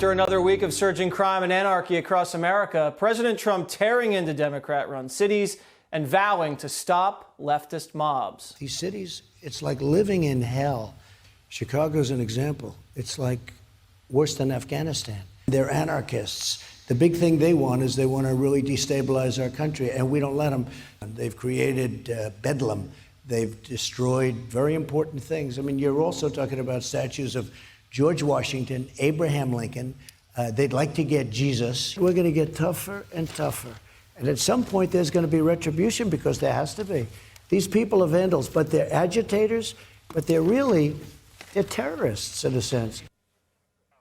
After another week of surging crime and anarchy across America, President Trump tearing into Democrat-run cities and vowing to stop leftist mobs. These cities, it's like living in hell. Chicago's an example. It's like worse than Afghanistan. They're anarchists. The big thing they want is they want to really destabilize our country, and we don't let them. They've created bedlam. They've destroyed very important things. I mean, you're also talking about statues of George Washington, Abraham Lincoln. They'd like to get Jesus. We're going to get tougher and tougher. And at some point, there's going to be retribution, because there has to be. These people are vandals, but they're agitators, but they're terrorists in a sense.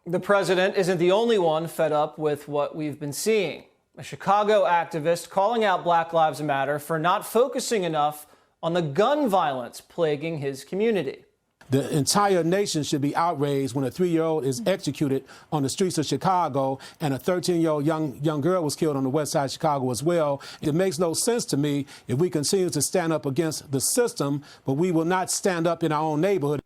The president isn't the only one fed up with what we've been seeing. A Chicago activist calling out Black Lives Matter for not focusing enough on the gun violence plaguing his community. The entire nation should be outraged when a 3-year-old is executed on the streets of Chicago and a 13-year-old young girl was killed on the west side of Chicago as well. It makes no sense to me if we continue to stand up against the system, but we will not stand up in our own neighborhood.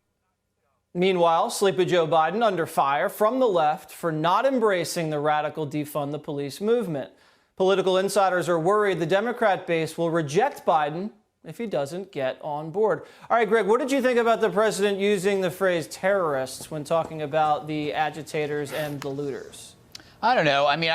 Meanwhile, Sleepy Joe Biden under fire from the left for not embracing the radical defund the police movement. Political insiders are worried the Democrat base will reject Biden if he doesn't get on board. All right, Greg, what did you think about the president using the phrase terrorists when talking about the agitators and the looters? I don't know. I mean,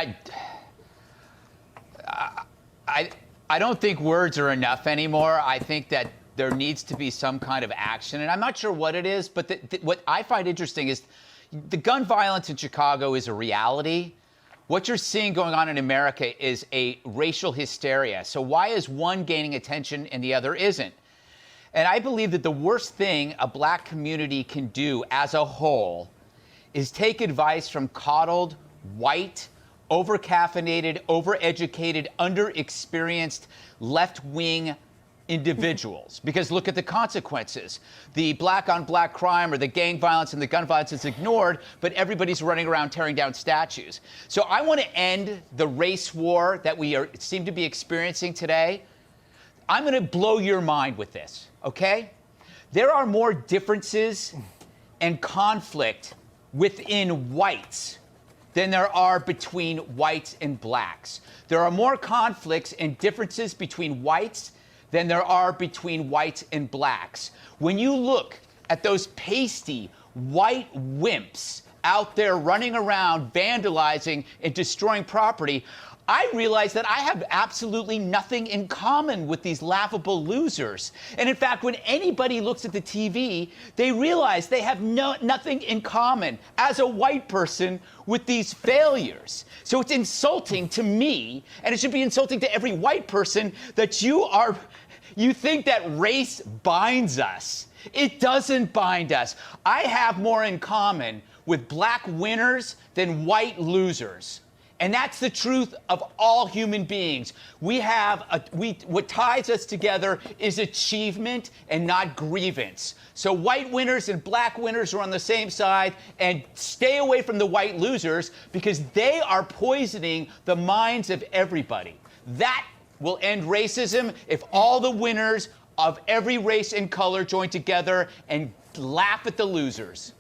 I don't think words are enough anymore. I think that there needs to be some kind of action, and I'm not sure what it is, but what I find interesting is the gun violence in Chicago is a reality. What you're seeing going on in America is a racial hysteria. So why is one gaining attention and the other isn't? And I believe that the worst thing a black community can do as a whole is take advice from coddled, white, over-caffeinated, over-educated, under-experienced, left-wing individuals. Because look at the consequences. The black-on-black crime or the gang violence and the gun violence is ignored, but everybody's running around tearing down statues. So I want to end the race war that we seem to be experiencing today. I'm going to blow your mind with this, okay? There are more differences and conflict within whites than there are between whites and blacks. There are more conflicts and differences between whites than there are between whites and blacks. When you look at those pasty white wimps out there running around vandalizing and destroying property, I realize that I have absolutely nothing in common with these laughable losers. And in fact, when anybody looks at the TV, they realize they have nothing in common as a white person with these failures. So it's insulting to me, and it should be insulting to every white person, that you think that race binds us. It doesn't bind us. I have more in common with black winners than white losers. And that's the truth of all human beings. What ties us together is achievement and not grievance. So white winners and black winners are on the same side, and stay away from the white losers, because they are poisoning the minds of everybody. That will end racism if all the winners of every race and color join together and laugh at the losers.